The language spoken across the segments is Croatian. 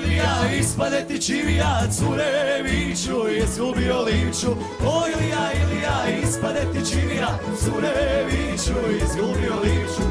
Ilija, ispade ti čivija, cure viču, izgubio Livču. O Ilija, Ilija, ispade ti čivija, cure viču, izgubio Livču.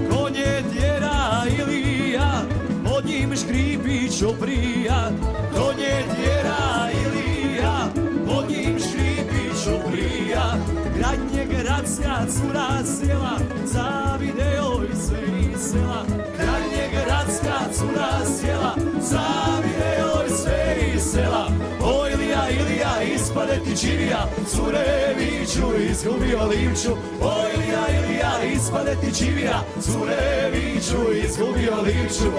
Konje tjera Ilija, pod njim škripić oprija. Konje tjera Ilija, pod njim škripić oprija. Gradnje gradska cura sjela, zavideo i sve iz sela. Gradnje gradska cura sjela, zavideo i sve iz sela. O Ilija, Ilija, ispade ti čivija, cure viču, izgubio Livču. O Ilija, Ilija, ispade ti čivija, cure viču, izgubio Livču.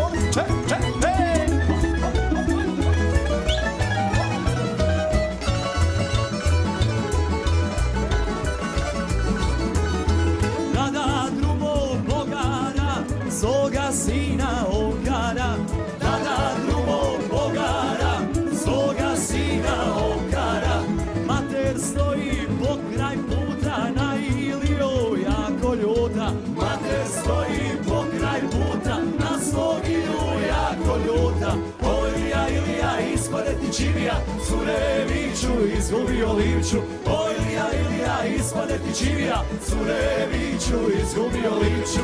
Svoga sina okara, tada drugog bogara, svoga sina okara. Mater stoji pokraj puta, na Iliju jako ljuta. Mater stoji pokraj puta, na svog Iliju jako ljuta. O Ilija, Ilija, ispade ti čivija, cure viču, izgubio Livču. O Ilija, Ilija, ispade ti čivija, cure viču, izgubio Livču.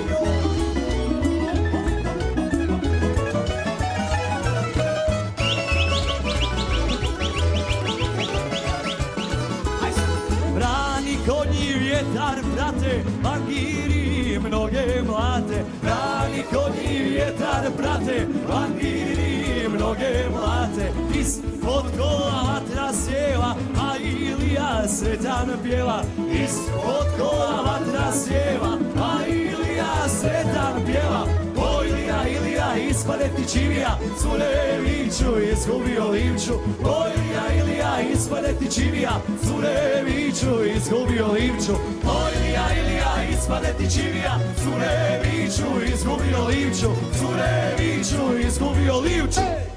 Konji vjetar prate, bangiri mnoge mlate. Brani konji vjetar prate, bangiri mnoge mlate. Ispod kola vatra sjeva, a Ilija sretan pjeva. Ispod kola vatra sjeva, a Ilija sretan pjeva. O Ilija, Ilija, ispade ti čivija, cure viču, izgubio Livču. O Ilija, Ilija, ispade ti čivija, cure viču, izgubio Livču. O Ilija, Ilija, ispade ti čivija, cure viču, izgubio Livču. Cure viču, izgubio Livču.